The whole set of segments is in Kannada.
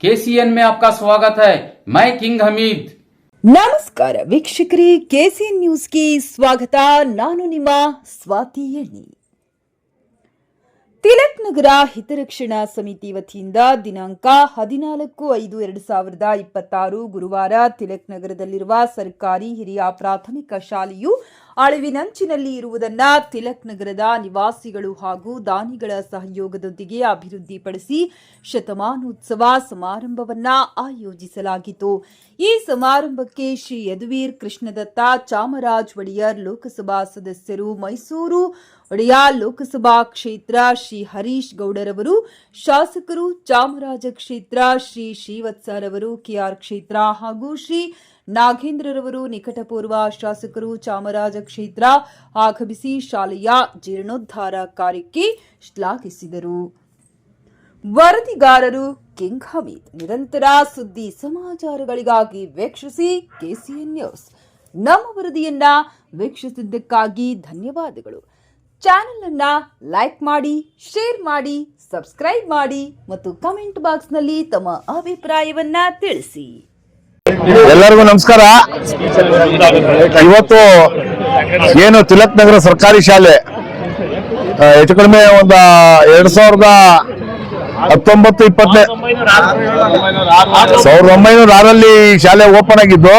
केसीएन में आपका स्वागत है। मैं किंग हमीद। ನಮಸ್ಕಾರ ವೀಕ್ಷಕರೇ, ಕೆಸಿಎನ್ ನ್ಯೂಸ್ಗೆ ಸ್ವಾಗತ. ನಾನು ನಿಮ್ಮ ಸ್ವಾತಿ ಎಣ್ಣಿ. ತಿಲಕ್ ನಗರ ಹಿತರಕ್ಷಣಾ ಸಮಿತಿ ವತಿಯಿಂದ ದಿನಾಂಕ 14/5/2026 ಗುರುವಾರ ತಿಲಕ್ ನಗರದಲ್ಲಿರುವ ಸರ್ಕಾರಿ ಹಿರಿಯ ಪ್ರಾಥಮಿಕ ಶಾಲೆಯು ಅಳಿವಿನಂಚಿನಲ್ಲಿ ಇರುವುದನ್ನ ತಿಲಕ್ ನಗರದ ನಿವಾಸಿಗಳು ಹಾಗೂ ದಾನಿಗಳ ಸಹಯೋಗದೊಂದಿಗೆ ಅಭಿವೃದ್ಧಿಪಡಿಸಿ ಶತಮಾನೋತ್ಸವ ಸಮಾರಂಭವನ್ನ ಆಯೋಜಿಸಲಾಗಿತ್ತು. ಈ ಸಮಾರಂಭಕ್ಕೆ ಶ್ರೀ ಯದುವೀರ್ ಕೃಷ್ಣದತ್ತ ಚಾಮರಾಜ್ ಒಡೆಯರ್ ಲೋಕಸಭಾ ಸದಸ್ಯರು, ಮೈಸೂರು ಒಡೆಯರ್ ಲೋಕಸಭಾ ಕ್ಷೇತ್ರ ಶ್ರೀ ಹರೀಶ್ ಗೌಡರವರು, ಶಾಸಕರು ಚಾಮರಾಜ ಕ್ಷೇತ್ರ ಶ್ರೀ ಶ್ರೀವತ್ಸರವರು, ಕೆಆರ್ ಕ್ಷೇತ್ರ ಹಾಗೂ ಶ್ರೀ ನಾಗೇಂದ್ರರವರು ನಿಕಟಪೂರ್ವ ಶಾಸಕರು ಚಾಮರಾಜ ಕ್ಷೇತ್ರ ಆಗಮಿಸಿ ಶಾಲೆಯ ಜೀರ್ಣೋದ್ಧಾರ ಕಾರ್ಯಕ್ಕೆ ಶ್ಲಾಘಿಸಿದರು. ವರದಿಗಾರರು ಕಿಂಗ್ ಹಮೀದ್. ನಿರಂತರ ಸುದ್ದಿ ಸಮಾಚಾರಗಳಿಗಾಗಿ ವೀಕ್ಷಿಸಿ ಕೆಸಿಎನ್ ನ್ಯೂಸ್. ನಮ್ಮ ವರದಿಯನ್ನ ವೀಕ್ಷಿಸಿದ್ದಕ್ಕಾಗಿ ಧನ್ಯವಾದಗಳು. ಚಾನೆಲ್ ಅನ್ನ ಲೈಕ್ ಮಾಡಿ, ಶೇರ್ ಮಾಡಿ, ಸಬ್ಸ್ಕ್ರೈಬ್ ಮಾಡಿ ಮತ್ತು ಕಮೆಂಟ್ ಬಾಕ್ಸ್ ನಲ್ಲಿ ತಮ್ಮ ಅಭಿಪ್ರಾಯವನ್ನ ತಿಳಿಸಿ. ಎಲ್ಲರಿಗೂ ನಮಸ್ಕಾರ. ಇವತ್ತು ಏನು ತಿಲಕ್ ನಗರ ಸರ್ಕಾರಿ ಶಾಲೆ ಹೆಚ್ಚು ಕಡಿಮೆ ಒಂದು 1920 ಶಾಲೆ ಓಪನ್ ಆಗಿದ್ದು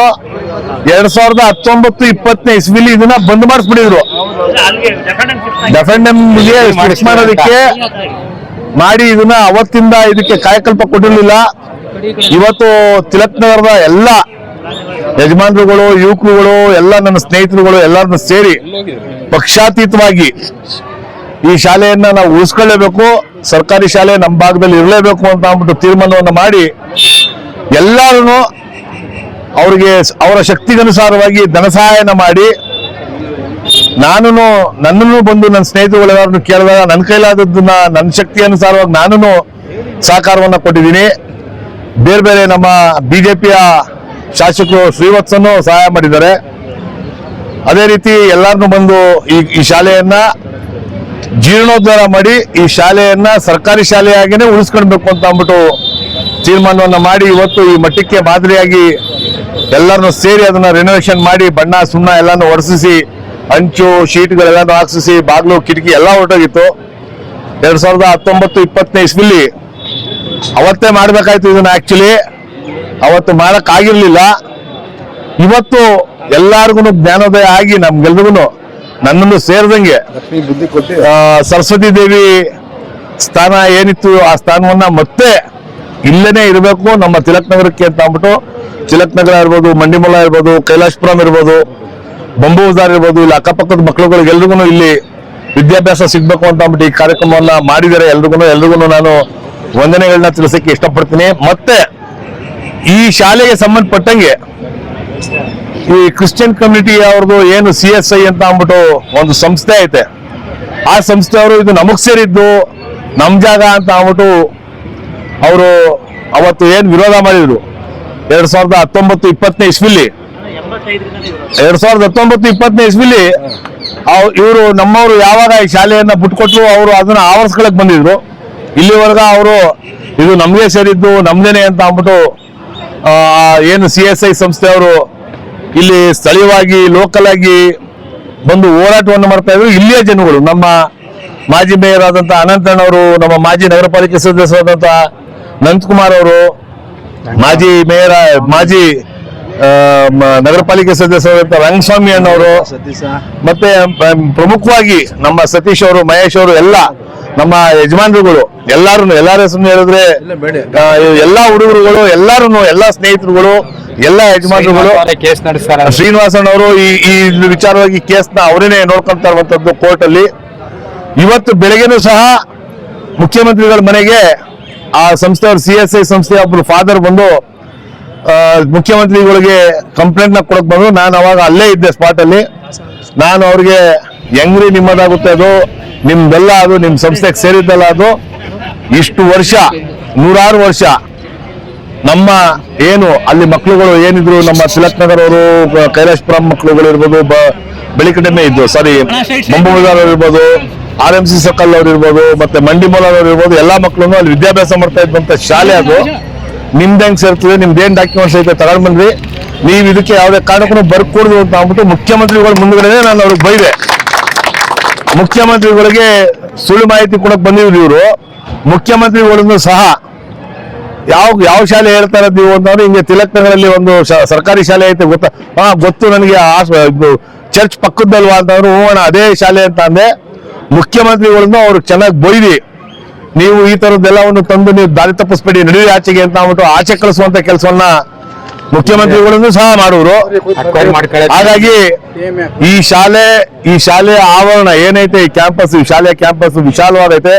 2019-20 ಇಸ್ವಿಲಿ ಇದನ್ನ ಬಂದ್ ಮಾಡಿಸ್ಬಿಟ್ಟಿದ್ರು. ಡೆಫೆಂಡೆಮ್ಗೆ ಫಿಕ್ಸ್ ಮಾಡೋದಕ್ಕೆ ಮಾಡಿ ಇದನ್ನ ಅವತ್ತಿಂದ ಇದಕ್ಕೆ ಕಾಯಕಲ್ಪ ಕೊಟ್ಟಿರ್ಲಿಲ್ಲ. ಇವತ್ತು ತಿಲಕ್ ನಗರದ ಎಲ್ಲ ಯಜಮಾನರುಗಳು, ಯುವಕರುಗಳು, ಎಲ್ಲ ನನ್ನ ಸ್ನೇಹಿತರುಗಳು ಎಲ್ಲರನ್ನು ಸೇರಿ ಪಕ್ಷಾತೀತವಾಗಿ ಈ ಶಾಲೆಯನ್ನ ನಾವು ಉಳಿಸ್ಕೊಳ್ಳೇಬೇಕು, ಸರ್ಕಾರಿ ಶಾಲೆ ನಮ್ಮ ಭಾಗದಲ್ಲಿ ಇರಲೇಬೇಕು ಅಂತ ಅಂದ್ಬಿಟ್ಟು ತೀರ್ಮಾನವನ್ನು ಮಾಡಿ ಎಲ್ಲರೂ ಅವ್ರಿಗೆ ಅವರ ಶಕ್ತಿಗನುಸಾರವಾಗಿ ಧನ ಸಹಾಯನ ಮಾಡಿ ನನ್ನನ್ನು ಬಂದು ನನ್ನ ಸ್ನೇಹಿತರುಗಳೆಲ್ಲರನ್ನು ಕೇಳಿದಾಗ ನನ್ನ ಕೈಲಾದದ್ದನ್ನ ನನ್ನ ಶಕ್ತಿ ಅನುಸಾರವಾಗಿ ನಾನು ಸಹಕಾರವನ್ನ ಕೊಟ್ಟಿದ್ದೀನಿ. ಬೇರೆ ಬೇರೆ ನಮ್ಮ ಬಿಜೆಪಿಯ ಶಾಸಕರು ಶ್ರೀವತ್ಸನು ಸಹಾಯ ಮಾಡಿದ್ದಾರೆ. ಅದೇ ರೀತಿ ಎಲ್ಲರನ್ನು ಬಂದು ಈ ಶಾಲೆಯನ್ನ ಜೀರ್ಣೋದ್ಧಾರ ಮಾಡಿ ಈ ಶಾಲೆಯನ್ನ ಸರ್ಕಾರಿ ಶಾಲೆಯಾಗಿನೇ ಉಳಿಸ್ಕೊಳ್ಬೇಕು ಅಂತ ಅಂದ್ಬಿಟ್ಟು ತೀರ್ಮಾನವನ್ನ ಮಾಡಿ ಇವತ್ತು ಈ ಮಟ್ಟಕ್ಕೆ ಮಾದರಿಯಾಗಿ ಎಲ್ಲರನ್ನು ಸೇರಿ ಅದನ್ನ ರಿನೋವೇಷನ್ ಮಾಡಿ ಬಣ್ಣ ಸುಣ್ಣ ಎಲ್ಲಾನು ಒರೆಸಿಸಿ ಅಂಚು ಶೀಟ್ಗಳೆಲ್ಲಾನು ಹಾಕ್ಸಿಸಿ ಬಾಗಿಲು ಕಿಟಕಿ ಎಲ್ಲ ಹೊರಟೋಗಿತ್ತು. 2019-20 ಇಸ್ವಿಲಿ ಅವತ್ತೇ ಮಾಡ್ಬೇಕಾಯ್ತು ಇದನ್ನ. ಆಕ್ಚುಲಿ ಅವತ್ತು ಮಾಡಕ್ ಆಗಿರ್ಲಿಲ್ಲ. ಇವತ್ತು ಎಲ್ಲಾರ್ಗು ಜ್ಞಾನೋದಯ ಆಗಿ ನಮ್ಗೆಲ್ರಿಗೂ ನನ್ನನ್ನು ಸೇರಿದಂಗೆ ಸರಸ್ವತಿ ದೇವಿ ಸ್ಥಾನ ಏನಿತ್ತು ಆ ಸ್ಥಾನವನ್ನ ಮತ್ತೆ ಇಲ್ಲೇನೆ ಇರಬೇಕು ನಮ್ಮ ತಿಲಕ್ ನಗರಕ್ಕೆ ಅಂತ ಅಂದ್ಬಿಟ್ಟು ತಿಲಕ್ ನಗರ ಇರ್ಬೋದು, ಮಂಡಿಮೂಲ ಇರ್ಬೋದು, ಕೈಲಾಶಪುರಂ ಇರ್ಬೋದು, ಬಂಬೂದಾರ್ ಇರ್ಬೋದು, ಇಲ್ಲಿ ಅಕ್ಕಪಕ್ಕದ ಮಕ್ಕಳುಗಳಿಗೆಲ್ರಿಗೂ ಇಲ್ಲಿ ವಿದ್ಯಾಭ್ಯಾಸ ಸಿಗ್ಬೇಕು ಅಂತ ಅಂದ್ಬಿಟ್ಟು ಈ ಕಾರ್ಯಕ್ರಮವನ್ನ ಮಾಡಿದ್ದಾರೆ. ಎಲ್ರಿಗೂ ನಾನು ವಂದನೆಗಳನ್ನ ತಿಳಿಸಕ್ಕೆ ಇಷ್ಟಪಡ್ತೀನಿ. ಮತ್ತೆ ಈ ಶಾಲೆಗೆ ಸಂಬಂಧಪಟ್ಟಂಗೆ ಈ ಕ್ರಿಶ್ಚಿಯನ್ ಕಮ್ಯುನಿಟಿ ಅವ್ರದ್ದು ಏನು CSI ಅಂತ ಅಂದ್ಬಿಟ್ಟು ಒಂದು ಸಂಸ್ಥೆ ಐತೆ, ಆ ಸಂಸ್ಥೆಯವರು ಇದು ನಮಗ್ ಸೇರಿದ್ದು ನಮ್ ಜಾಗ ಅಂತ ಅಂದ್ಬಿಟ್ಟು ಅವರು ಅವತ್ತು ಏನ್ ವಿರೋಧ ಮಾಡಿದ್ರು 2019-20 ಇಸ್ವಿಲಿ 2019-20 ಇಸ್ವಿಲಿ ಇವರು ನಮ್ಮವರು ಯಾವಾಗ ಈ ಶಾಲೆಯನ್ನ ಬಿಟ್ಕೊಟ್ರು ಅವರು ಅದನ್ನ ಆವರಿಸ್ಕೊಳಕ್ ಬಂದಿದ್ರು. ಇಲ್ಲಿವರೆಗ ಅವರು ಇದು ನಮ್ಗೆ ಸೇರಿದ್ದು ನಮ್ದೇನೆ ಅಂತ ಅಂದ್ಬಿಟ್ಟು ಏನು CSI ಸಂಸ್ಥೆಯವರು ಇಲ್ಲಿ ಸ್ಥಳೀಯವಾಗಿ ಲೋಕಲ್ ಆಗಿ ಬಂದು ಹೋರಾಟವನ್ನು ಮಾಡ್ತಾ ಇದ್ರು. ಇಲ್ಲಿಯ ಜನಗಳು, ನಮ್ಮ ಮಾಜಿ ಮೇಯರ್ ಆದಂತ ಅನಂತಣ್ಣವರು, ನಮ್ಮ ಮಾಜಿ ನಗರ ಪಾಲಿಕೆ ಸದಸ್ಯರಾದಂತ ನಂತಕುಮಾರ್ ಅವರು, ಮಾಜಿ ನಗರ ಪಾಲಿಕೆ ಸದಸ್ಯರಾದಂತ ರಂಗಸ್ವಾಮಿ ಅಣ್ಣವರು, ಮತ್ತೆ ಪ್ರಮುಖವಾಗಿ ನಮ್ಮ ಸತೀಶ್ ಅವರು, ಮಹೇಶ್ ಅವರು, ಎಲ್ಲ ನಮ್ಮ ಯಜಮಾನರುಗಳು ಎಲ್ಲಾರು ಹೆಸರು ಹೇಳಿದ್ರೆ ಎಲ್ಲಾ ಹುಡುಗರುಗಳು ಎಲ್ಲಾ ಸ್ನೇಹಿತರುಗಳು, ಎಲ್ಲ ಯಜಮಾನರುಗಳು, ಶ್ರೀನಿವಾಸಣ್ಣವರು ಈ ವಿಚಾರವಾಗಿ ಕೇಸ್ನ ಅವರೇನೆ ನೋಡ್ಕೊಂತಾ ಇರುವಂತದ್ದು ಕೋರ್ಟ್ ಅಲ್ಲಿ. ಇವತ್ತು ಬೆಳಗ್ಗೆನೂ ಸಹ ಮುಖ್ಯಮಂತ್ರಿಗಳ ಮನೆಗೆ ಆ ಸಂಸ್ಥೆಯವರು CSI ಸಂಸ್ಥೆಯ ಒಬ್ರು ಫಾದರ್ ಬಂದು ಮುಖ್ಯಮಂತ್ರಿಗಳಿಗೆ ಕಂಪ್ಲೇಂಟ್ ನ ಕೊಡಕ್ ಬಂದ್ರು. ನಾನು ಅವಾಗ ಅಲ್ಲೇ ಇದ್ದೆ ಸ್ಪಾಟ್ ಅಲ್ಲಿ. ನಾನು ಅವ್ರಿಗೆ ಹೆಂಗ್ರಿ ನಿಮ್ಮದಾಗುತ್ತೆ ಅದು, ನಿಮ್ದೆಲ್ಲ ಅದು ನಿಮ್ ಸಂಸ್ಥೆಗೆ ಸೇರಿದ್ದಲ್ಲ ಅದು, ಇಷ್ಟು ವರ್ಷ 100 ವರ್ಷ ನಮ್ಮ ಏನು ಅಲ್ಲಿ ಮಕ್ಕಳುಗಳು ಏನಿದ್ರು ನಮ್ಮ ತಿಲಕ್ ನಗರ್ ಅವರು, ಕೈಲಾಶಪುರಂ ಮಕ್ಕಳುಗಳು ಇರ್ಬೋದು, ಬೆಳಿಕಡೆಮೆ ಇದ್ದು ಬಂಬೂದಾರ್ ಇರ್ಬೋದು, RMC ಸರ್ಕಲ್ ಅವ್ರು ಇರ್ಬೋದು, ಮತ್ತೆ ಮಂಡಿಮೂಲ ಅವ್ರು ಇರ್ಬೋದು, ಎಲ್ಲಾ ಮಕ್ಕಳನ್ನು ಅಲ್ಲಿ ವಿದ್ಯಾಭ್ಯಾಸ ಮಾಡ್ತಾ ಇದ್ದಂತ ಶಾಲೆ ಅದು. ನಿಮ್ದು ಹೆಂಗ್ ಸೇರ್ತದೆ, ನಿಮ್ದು ಏನ್ ಡಾಕ್ಯುಮೆಂಟ್ಸ್ ಐತೆ ತಗೊಂಡ್ ಬಂದ್ರಿ, ನೀವು ಇದಕ್ಕೆ ಯಾವುದೇ ಕಾರಣಕ್ಕೂ ಬರ್ಕೊಡ್ದು ಅಂತ ಅಂದ್ಬಿಟ್ಟು ಮುಖ್ಯಮಂತ್ರಿಗಳ ಮುಂದ್ಗಡೆ ನಾನು ಅವ್ರಿಗೆ ಬೈದೆ. ಮುಖ್ಯಮಂತ್ರಿಗಳಿಗೆ ಸುಳ್ಳು ಮಾಹಿತಿ ಕೊಡಕ್ ಬಂದಿದ್ರು ಇವರು. ಮುಖ್ಯಮಂತ್ರಿಗಳನ್ನು ಸಹ ಯಾವ ಶಾಲೆ ಹೇಳ್ತಾ ಇರೋದು ನೀವು ಅಂತಂದ್ರೆ, ಹಿಂಗೆ ತಿಲಕ್ ನಗರಲ್ಲಿ ಒಂದು ಸರ್ಕಾರಿ ಶಾಲೆ ಐತೆ ಗೊತ್ತಾ? ಗೊತ್ತು ನನಗೆ, ಚರ್ಚ್ ಪಕ್ಕದಲ್ವಾ ಅಂತಂದ್ರು. ಹೂವಣ ಅದೇ ಶಾಲೆ ಅಂತ ಅಂದೆ. ಮುಖ್ಯಮಂತ್ರಿಗಳನ್ನು ಅವ್ರು ಚೆನ್ನಾಗಿ ಬೈದಿ, ನೀವು ಈ ತರದ್ದೆಲ್ಲವನ್ನು ತಂದು ನೀವು ದಾರಿ ತಪ್ಪಿಸ್ಬೇಡಿ, ನಡುವೆ ಆಚೆಗೆ ಅಂತ ಅಂದ್ಬಿಟ್ಟು ಆಚೆ ಕಳಿಸುವಂತ ಕೆಲಸವನ್ನ ಮುಖ್ಯಮಂತ್ರಿಗಳನ್ನು ಸಹ ಮಾಡುವರು. ಹಾಗಾಗಿ ಈ ಶಾಲೆ ಆವರಣ ಏನೈತೆ, ಈ ಕ್ಯಾಂಪಸ್, ಈ ಶಾಲೆಯ ಕ್ಯಾಂಪಸ್ ವಿಶಾಲವಾದೈತೆ.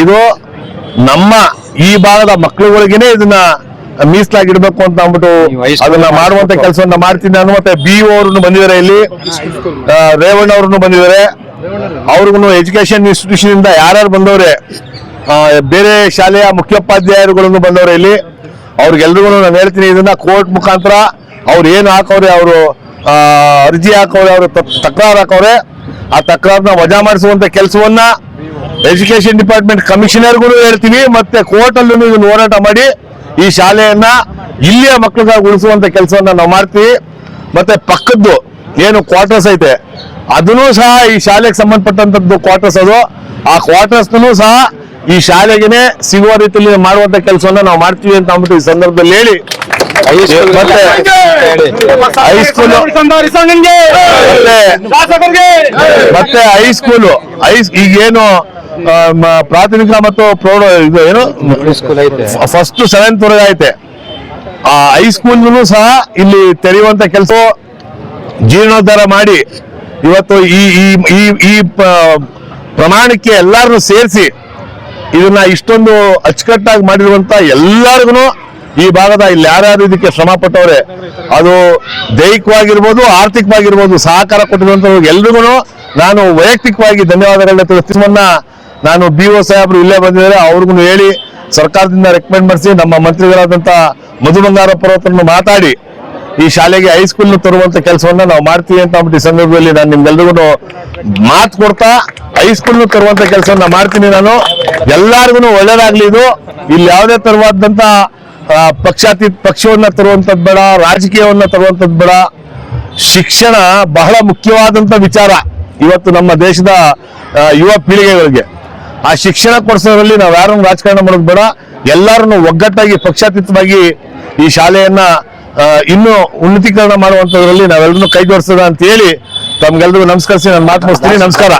ಇದು ನಮ್ಮ ಈ ಭಾಗದ ಮಕ್ಕಳುಗಳಿಗೇನೆ ಇದನ್ನ ಮೀಸಲಾಗಿಡ್ಬೇಕು ಅಂತ ಅಂದ್ಬಿಟ್ಟು ಅದನ್ನ ಮಾಡುವಂತ ಕೆಲಸವನ್ನ ಮಾಡ್ತೀನಿ ನಾನು. ಮತ್ತೆ BO ಅವ್ರನ್ನು ಬಂದಿದ್ದಾರೆ, ಇಲ್ಲಿ ರೇವಣ್ಣ ಅವ್ರನ್ನು ಬಂದಿದ್ದಾರೆ. ಅವ್ರಿಗೂ ಎಜುಕೇಶನ್ ಇನ್ಸ್ಟಿಟ್ಯೂಷನ್ ಇಂದ ಯಾರ್ಯಾರು ಬಂದವ್ರೆ, ಬೇರೆ ಶಾಲೆಯ ಮುಖ್ಯೋಪಾಧ್ಯಾಯರುಗಳನ್ನು ಬಂದವ್ರೆ ಇಲ್ಲಿ. ಅವ್ರಿಗೆಲ್ರಿಗೂ ನಾನು ಹೇಳ್ತೀನಿ, ಇದನ್ನ ಕೋರ್ಟ್ ಮುಖಾಂತರ ಅವ್ರು ಏನು ಹಾಕವ್ರೆ, ಅವರು ಅರ್ಜಿ ಹಾಕವ್ರೆ, ಅವರು ತಕರಾರು ಹಾಕವ್ರೆ, ಆ ತಕರಾರನ್ನ ವಜಾ ಮಾಡಿಸುವಂತ ಕೆಲಸವನ್ನ ಎಜುಕೇಶನ್ ಡಿಪಾರ್ಟ್ಮೆಂಟ್ ಕಮಿಷನರ್ಗೂ ಹೇಳ್ತೀವಿ. ಮತ್ತೆ ಕೋರ್ಟ್ ಅಲ್ಲೂ ಇದನ್ನು ಹೋರಾಟ ಮಾಡಿ ಈ ಶಾಲೆಯನ್ನ ಇಲ್ಲಿಯ ಮಕ್ಕಳಿಗಾಗಿ ಉಳಿಸುವಂತ ಕೆಲಸವನ್ನ ನಾವು ಮಾಡ್ತೀವಿ. ಮತ್ತೆ ಪಕ್ಕದ್ದು ಏನು ಕ್ವಾರ್ಟರ್ಸ್ ಐತೆ ಅದನ್ನು ಸಹ ಈ ಶಾಲೆಗೆ ಸಂಬಂಧಪಟ್ಟಂತದ್ದು ಕ್ವಾರ್ಟರ್ಸ್, ಅದು ಆ ಕ್ವಾರ್ಟರ್ಸ್ ಸಹ ಈ ಶಾಲೆಗೆನೆ ಸಿಗುವ ರೀತಿಯಲ್ಲಿ ಮಾಡುವಂತ ಕೆಲಸವನ್ನ ನಾವು ಮಾಡ್ತೀವಿ ಅಂತ ಅಂದ್ಬಿಟ್ಟು ಈ ಸಂದರ್ಭದಲ್ಲಿ ಹೇಳಿ, ಮತ್ತೆ ಹೈಸ್ಕೂಲು ಈಗೇನು ಪ್ರಾಥಮಿಕ ಮತ್ತು ಪ್ರೌಢ ಇದು ಏನು ಫಸ್ಟ್ 7th ವರೆಗೆ ಐತೆ, ಆ ಹೈಸ್ಕೂಲ್ ಸಹ ಇಲ್ಲಿ ತೆರೆಯುವಂತ ಕೆಲಸ ಜೀರ್ಣೋದ್ಧಾರ ಮಾಡಿ ಇವತ್ತು ಈ ಪ್ರಮಾಣಕ್ಕೆ ಎಲ್ಲಾರನ್ನು ಸೇರಿಸಿ ಇದನ್ನ ಇಷ್ಟೊಂದು ಅಚ್ಚುಕಟ್ಟಾಗಿ ಮಾಡಿರುವಂತ ಎಲ್ಲರಿಗೂ ಈ ಭಾಗದ ಇಲ್ಲಿ ಯಾರ್ಯಾರು ಇದಕ್ಕೆ ಶ್ರಮ ಪಟ್ಟವ್ರೆ, ಅದು ದೈಹಿಕವಾಗಿರ್ಬೋದು ಆರ್ಥಿಕವಾಗಿರ್ಬೋದು ಸಹಕಾರ ಕೊಟ್ಟಿರುವಂತ ಎಲ್ರಿಗೂ ನಾನು ವೈಯಕ್ತಿಕವಾಗಿ ಧನ್ಯವಾದಗಳನ್ನ ತಿಳಿಸ್ತೀವನ್ನ ನಾನು BO ಸಾಹೇಬ್ರು ಇಲ್ಲೇ ಬಂದಿದ್ದಾರೆ, ಅವ್ರಿಗೂ ಹೇಳಿ ಸರ್ಕಾರದಿಂದ ರೆಕಮೆಂಡ್ ಮಾಡಿಸಿ ನಮ್ಮ ಮಂತ್ರಿಗಳಾದಂತ ಮಧು ಬಂಗಾರಪ್ಪರನ್ನು ಮಾತಾಡಿ ಈ ಶಾಲೆಗೆ ಹೈಸ್ಕೂಲ್ ತರುವಂತ ಕೆಲಸವನ್ನ ನಾವು ಮಾಡ್ತೀವಿ ಅಂತ ಅಂದ್ಬಿಟ್ಟು ಈ ಸಂದರ್ಭದಲ್ಲಿ ನಾನು ನಿಮ್ಗೆಲ್ರಿಗೂ ಮಾತು ಕೊಡ್ತಾ ಹೈಸ್ಕೂಲ್ ತರುವಂತ ಕೆಲಸವನ್ನ ಮಾಡ್ತೀನಿ. ನಾನು ಎಲ್ಲಾರ್ಗು ಒಳ್ಳೇದಾಗ್ಲಿ. ಇದು ಇಲ್ಲಿ ಯಾವುದೇ ತರವಾದಂತ ಪಕ್ಷವನ್ನ ತರುವಂತದ್ದು ಬೇಡ, ರಾಜಕೀಯವನ್ನ ತರುವಂತದ್ದು ಬೇಡ. ಶಿಕ್ಷಣ ಬಹಳ ಮುಖ್ಯವಾದಂತ ವಿಚಾರ ಇವತ್ತು ನಮ್ಮ ದೇಶದ ಯುವ ಪೀಳಿಗೆಗಳಿಗೆ. ಆ ಶಿಕ್ಷಣ ಕೊಡಿಸೋದ್ರಲ್ಲಿ ನಾವು ಯಾರನ್ನು ರಾಜಕಾರಣ ಮಾಡೋದು ಬೇಡ, ಎಲ್ಲರನ್ನು ಒಗ್ಗಟ್ಟಾಗಿ ಪಕ್ಷಾತೀತವಾಗಿ ಈ ಶಾಲೆಯನ್ನ ಇನ್ನೂ ಉನ್ನತೀಕರಣ ಮಾಡುವಂತದ್ರಲ್ಲಿ ನಾವೆಲ್ಲರೂ ಕೈ ಜೋಡಿಸೋದ ಅಂತ ಹೇಳಿ ತಮ್ಗೆಲ್ರಿಗೂ ನಮಸ್ಕರಿಸಿ ನಾನು ಮಾತು ಮುಗಿಸ್ತೀನಿ. ನಮಸ್ಕಾರ.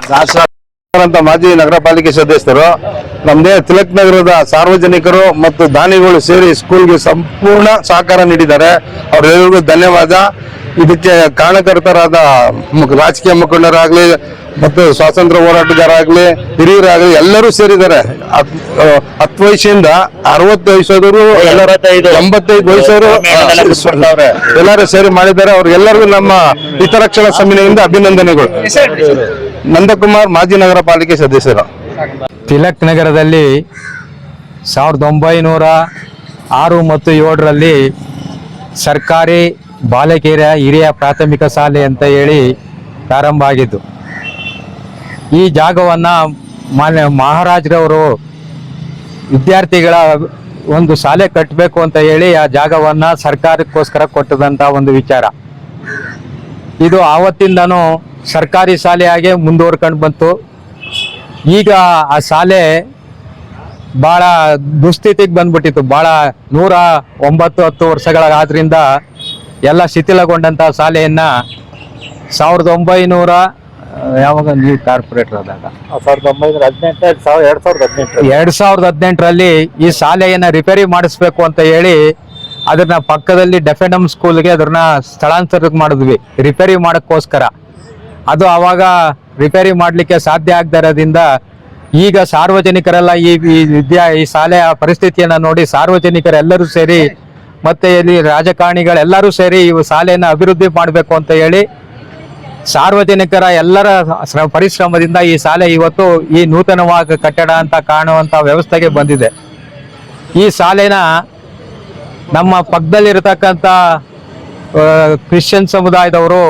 ಅಂತ ಮಾಜಿ ನಗರ ಪಾಲಿಕೆ ಸದಸ್ಯರು, ನಮ್ದೇ ತಿಲಕ್ ನಗರದ ಸಾರ್ವಜನಿಕರು ಮತ್ತು ದಾನಿಗಳು ಸೇರಿ ಸ್ಕೂಲ್ಗೆ ಸಂಪೂರ್ಣ ಸಹಕಾರ ನೀಡಿದ್ದಾರೆ. ಅವರೆಲ್ಲರಿಗೂ ಧನ್ಯವಾದ. ಇದಕ್ಕೆ ಕಾರಣಕರ್ತರಾದ ರಾಜಕೀಯ ಮುಖಂಡರಾಗ್ಲಿ ಮತ್ತು ಸ್ವಾತಂತ್ರ್ಯ ಹೋರಾಟಗಾರರಾಗ್ಲಿ ಹಿರಿಯರಾಗ್ಲಿ ಎಲ್ಲರೂ ಸೇರಿದ್ದಾರೆ. 10 ವಯಸ್ಸಿಂದ 60 ವಯಸ್ಸಾದವರು, 85 ವಯಸ್ಸವರು ಎಲ್ಲರೂ ಸೇರಿ ಮಾಡಿದ್ದಾರೆ. ಅವ್ರಿಗೆಲ್ಲರಿಗೂ ನಮ್ಮ ಹಿತರಕ್ಷಣಾ ಸಮಿತಿಯಿಂದ ಅಭಿನಂದನೆಗಳು. ನಂದಕುಮಾರ್, ಮಾಜಿ ನಗರ ಪಾಲಿಕೆ ಸದಸ್ಯರು. ತಿಲಕ್ ನಗರದಲ್ಲಿ 1906 ಮತ್ತು 7ರಲ್ಲಿ ಸರ್ಕಾರಿ ಬಾಲಕಿಯರ ಹಿರಿಯ ಪ್ರಾಥಮಿಕ ಶಾಲೆ ಅಂತ ಹೇಳಿ ಪ್ರಾರಂಭ ಆಗಿದ್ದು. ಈ ಜಾಗವನ್ನು ಮಹಾರಾಜರವರು ವಿದ್ಯಾರ್ಥಿಗಳ ಒಂದು ಶಾಲೆ ಕಟ್ಟಬೇಕು ಅಂತ ಹೇಳಿ ಆ ಜಾಗವನ್ನು ಸರ್ಕಾರಕ್ಕೋಸ್ಕರ ಕೊಟ್ಟದಂಥ ಒಂದು ವಿಚಾರ. ಇದು ಆವತ್ತಿಂದನೂ ಸರ್ಕಾರಿ ಶಾಲೆಯಾಗೆ ಮುಂದುವರ್ಕೊಂಡು ಬಂತು. ಈಗ ಆ ಶಾಲೆ ಭಾಳ ದುಸ್ಥಿತಿಗೆ ಬಂದ್ಬಿಟ್ಟಿತ್ತು. ಭಾಳ 109-10 ವರ್ಷಗಳಾದ್ರಿಂದ ಎಲ್ಲ ಶಿಥಿಲಗೊಂಡಂಥ ಶಾಲೆಯನ್ನು 1900 ಯಾವಾಗ ನೀವು ಕಾರ್ಪೊರೇಟರ್ ಆದಾಗ 2018ರಲ್ಲಿ ಈ ಶಾಲೆಯನ್ನು ರಿಪೇರಿ ಮಾಡಿಸ್ಬೇಕು ಅಂತ ಹೇಳಿ ಅದನ್ನ ಪಕ್ಕದಲ್ಲಿ ಡೆಫೆನಮ್ ಸ್ಕೂಲ್ಗೆ ಅದನ್ನ ಸ್ಥಳಾಂತರ ಮಾಡಿದ್ವಿ ರಿಪೇರಿ ಮಾಡೋಕ್ಕೋಸ್ಕರ. ಅದು ಆವಾಗ ರಿಪೇರಿ ಮಾಡಲಿಕ್ಕೆ ಸಾಧ್ಯ ಆಗದೇ ಇರೋದ್ರಿಂದ ಈಗ ಸಾರ್ವಜನಿಕರೆಲ್ಲ ಈ ಶಾಲೆಯ ಪರಿಸ್ಥಿತಿಯನ್ನು ನೋಡಿ ಸಾರ್ವಜನಿಕರೆಲ್ಲರೂ ಸೇರಿ ಮತ್ತೆ ಇಲ್ಲಿ ರಾಜಕಾರಣಿಗಳೆಲ್ಲರೂ ಸೇರಿ ಈ ಶಾಲೆಯನ್ನು ಅಭಿವೃದ್ಧಿ ಮಾಡಬೇಕು ಅಂತ ಹೇಳಿ ಸಾರ್ವಜನಿಕರ ಎಲ್ಲರ ಪರಿಶ್ರಮದಿಂದ ಈ ಶಾಲೆ ಇವತ್ತು ಈ ನೂತನವಾಗಿ ಕಟ್ಟಡ ಅಂತ ಕಾಣುವಂಥ ವ್ಯವಸ್ಥೆಗೆ ಬಂದಿದೆ. ಈ ಶಾಲೆನ ನಮ್ಮ ಪಕ್ಕದಲ್ಲಿರತಕ್ಕಂಥ ಕ್ರಿಶ್ಚಿಯನ್ ಸಮುದಾಯದವರು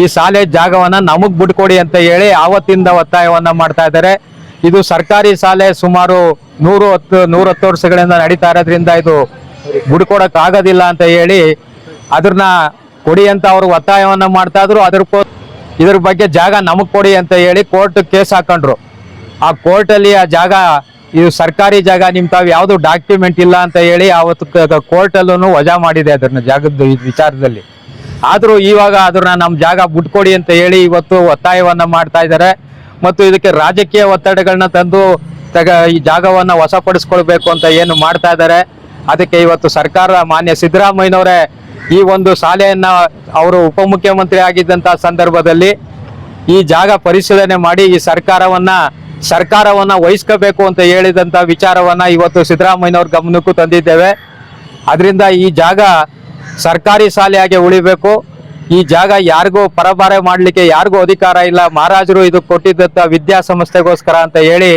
ಈ ಶಾಲೆ ಜಾಗವನ್ನು ನಮಗೆ ಬಿಟ್ಕೊಡಿ ಅಂತ ಹೇಳಿ ಆವತ್ತಿಂದ ಒತ್ತಾಯವನ್ನು ಮಾಡ್ತಾ ಇದ್ದಾರೆ. ಇದು ಸರ್ಕಾರಿ ಶಾಲೆ ಸುಮಾರು 110 ವರ್ಷಗಳಿಂದ ನಡೀತಾ ಇರೋದ್ರಿಂದ ಇದು ಬಿಡ್ಕೊಡಕ್ ಆಗೋದಿಲ್ಲ ಅಂತ ಹೇಳಿ ಅದನ್ನ ಕೊಡಿ ಅಂತ ಅವ್ರು ಒತ್ತಾಯವನ್ನ ಮಾಡ್ತಾ ಇದ್ರು. ಇದ್ರ ಬಗ್ಗೆ ಜಾಗ ನಮಗ್ ಕೊಡಿ ಅಂತ ಹೇಳಿ ಕೋರ್ಟ್ ಕೇಸ್ ಹಾಕೊಂಡ್ರು. ಆ ಕೋರ್ಟಲ್ಲಿ ಆ ಜಾಗ ಇದು ಸರ್ಕಾರಿ ಜಾಗ, ನಿಮ್ ತಾವ್ ಯಾವ್ದು ಡಾಕ್ಯುಮೆಂಟ್ ಇಲ್ಲ ಅಂತ ಹೇಳಿ ಅವತ್ತು ಕೋರ್ಟಲ್ಲೂ ವಜಾ ಮಾಡಿದೆ ಅದನ್ನ ಜಾಗದ ವಿಚಾರದಲ್ಲಿ. ಆದ್ರೂ ಇವಾಗ ಅದನ್ನ ನಮ್ ಜಾಗ ಬಿಟ್ಕೊಡಿ ಅಂತ ಹೇಳಿ ಇವತ್ತು ಒತ್ತಾಯವನ್ನ ಮಾಡ್ತಾ ಇದ್ದಾರೆ. ಮತ್ತು ಇದಕ್ಕೆ ರಾಜಕೀಯ ಒತ್ತಡಗಳನ್ನ ತಂದು ಈ ಜಾಗವನ್ನ ವಶಪಡಿಸ್ಕೊಳ್ಬೇಕು ಅಂತ ಏನು ಮಾಡ್ತಾ ಇದ್ದಾರೆ. ಅದಕ್ಕೆ ಇವತ್ತು ಸರ್ಕಾರ ಮಾನ್ಯ ಸಿದ್ದರಾಮಯ್ಯನವರೇ ಈ ಒಂದು ಶಾಲೆಯನ್ನ ಅವರು ಉಪಮುಖ್ಯಮಂತ್ರಿ ಆಗಿದ್ದಂತ ಸಂದರ್ಭದಲ್ಲಿ ಈ ಜಾಗ ಪರಿಶೀಲನೆ ಮಾಡಿ ಈ ಸರ್ಕಾರವನ್ನ ವಹಿಸ್ಕೋಬೇಕು ಅಂತ ಹೇಳಿದಂತ ವಿಚಾರವನ್ನ ಇವತ್ತು ಸಿದ್ದರಾಮಯ್ಯನವ್ರ ಗಮನಕ್ಕೂ ತಂದಿದ್ದೇವೆ. ಅದರಿಂದ ಈ ಜಾಗ ಸರ್ಕಾರಿ ಶಾಲೆಯಾಗಿ ಉಳಿಬೇಕು. ಈ ಜಾಗ ಯಾರಿಗೂ ಪರಭಾರೆ ಮಾಡ್ಲಿಕ್ಕೆ ಯಾರಿಗೂ ಅಧಿಕಾರ ಇಲ್ಲ. ಮಹಾರಾಜರು ಇದು ಕೊಟ್ಟಿದ್ದಂತ ವಿದ್ಯಾಸಂಸ್ಥೆಗೋಸ್ಕರ ಅಂತ ಹೇಳಿ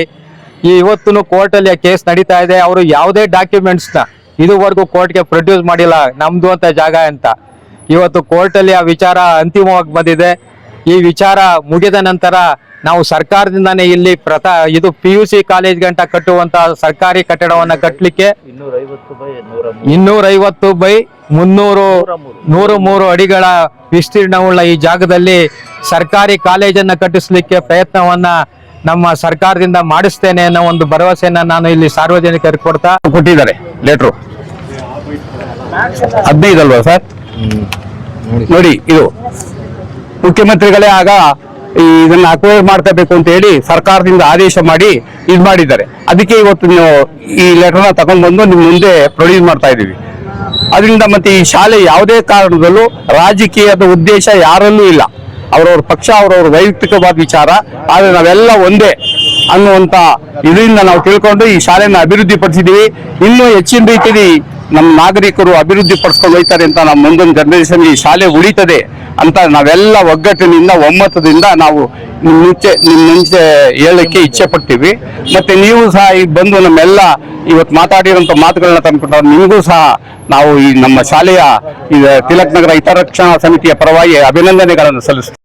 ಇವತ್ತು ಕೋರ್ಟಲ್ಲಿ ಕೇಸ್ ನಡೀತಾ ಇದೆ. ಅವರು ಯಾವುದೇ ಡಾಕ್ಯುಮೆಂಟ್ಸ್ನ ಇದುವರೆಗೂ ಕೋರ್ಟ್ಗೆ ಪ್ರೊಡ್ಯೂಸ್ ಮಾಡಿಲ್ಲ ನಮ್ದು ಅಂತ ಜಾಗ ಅಂತ. ಇವತ್ತು ಕೋರ್ಟಲ್ಲಿ ಆ ವಿಚಾರ ಅಂತಿಮವಾಗಿ ಬಂದಿದೆ. ಈ ವಿಚಾರ ಮುಗಿದ ನಂತರ ನಾವು ಸರ್ಕಾರದಿಂದಾನೇ ಇಲ್ಲಿ ಇದು PUC ಕಾಲೇಜ್ ಗಂಟ ಕಟ್ಟುವಂತ ಸರ್ಕಾರಿ ಕಟ್ಟಡವನ್ನ ಕಟ್ಟಲಿಕ್ಕೆ 250 ಬೈ 103 ಅಡಿಗಳ ವಿಸ್ತೀರ್ಣವುಳ್ಳ ಈ ಜಾಗದಲ್ಲಿ ಸರ್ಕಾರಿ ಕಾಲೇಜನ್ನ ಕಟ್ಟಿಸ್ಲಿಕ್ಕೆ ಪ್ರಯತ್ನವನ್ನ ನಮ್ಮ ಸರ್ಕಾರದಿಂದ ಮಾಡಿಸ್ತೇನೆ ಅನ್ನೋ ಒಂದು ಭರವಸೆಯನ್ನ ನಾನು ಇಲ್ಲಿ ಸಾರ್ವಜನಿಕರಿಗೆ ಕೊಟ್ಟಿದ್ದಾರೆ. ಲೆಟ್ರು 15 ಅಲ್ವಾ ಸರ್? ನೋಡಿ, ಇದು ಮುಖ್ಯಮಂತ್ರಿಗಳೇ ಆಗ ಇದನ್ನ ಅಕ್ವೈರ್ ಮಾಡ್ಕೋಬೇಕು ಅಂತ ಹೇಳಿ ಸರ್ಕಾರದಿಂದ ಆದೇಶ ಮಾಡಿ ಇದು ಮಾಡಿದ್ದಾರೆ. ಅದಕ್ಕೆ ಇವತ್ತು ನೀವು ಈ ಲೆಟರ್ನ ತಗೊಂಡ್ ಬಂದು ನಿಮ್ ಮುಂದೆ ಪ್ರೊಡ್ಯೂಸ್ ಮಾಡ್ತಾ ಇದೀವಿ. ಅದರಿಂದ ಮತ್ತೆ ಈ ಶಾಲೆ ಯಾವುದೇ ಕಾರಣದಲ್ಲೂ ರಾಜಕೀಯದ ಉದ್ದೇಶ ಯಾರಲ್ಲೂ ಇಲ್ಲ. ಅವರವ್ರ ಪಕ್ಷ, ಅವರವ್ರ ವೈಯಕ್ತಿಕವಾದ ವಿಚಾರ. ಆದ್ರೆ ನಾವೆಲ್ಲ ಒಂದೇ ಅನ್ನುವಂತ ಇದರಿಂದ ನಾವು ತಿಳ್ಕೊಂಡು ಈ ಶಾಲೆನ ಅಭಿವೃದ್ಧಿ ಪಡಿಸಿದೀವಿ. ಇನ್ನೂ ಹೆಚ್ಚಿನ ರೀತಿಯಲ್ಲಿ ನಮ್ಮ ನಾಗರಿಕರು ಅಭಿವೃದ್ಧಿ ಪಡಿಸ್ಕೊಂಡು ಹೋಗ್ತಾರೆ ಅಂತ ನಮ್ಮ ಮುಂದಿನ ಜನರೇಷನ್ ಈ ಶಾಲೆ ಉಳಿತದೆ ಅಂತ ನಾವೆಲ್ಲ ಒಗ್ಗಟ್ಟಿನಿಂದ ಒಮ್ಮತದಿಂದ ನಾವು ನಿಮ್ ಮುಂಚೆ ಹೇಳಲಿಕ್ಕೆ ಇಚ್ಛೆ ಪಡ್ತೀವಿ. ಮತ್ತೆ ನೀವು ಸಹ ಈಗ ಬಂದು ನಮ್ಮೆಲ್ಲ ಇವತ್ತು ಮಾತಾಡಿರೋಂಥ ಮಾತುಗಳನ್ನ ತಂದ್ಕೊಂಡ್ರೆ ನಿಮಗೂ ಸಹ ನಾವು ಈ ನಮ್ಮ ಶಾಲೆಯ ತಿಲಕ್ ನಗರ ಹಿತರಕ್ಷಣಾ ಸಮಿತಿಯ ಪರವಾಗಿ ಅಭಿನಂದನೆಗಳನ್ನು ಸಲ್ಲಿಸ್ತೀವಿ.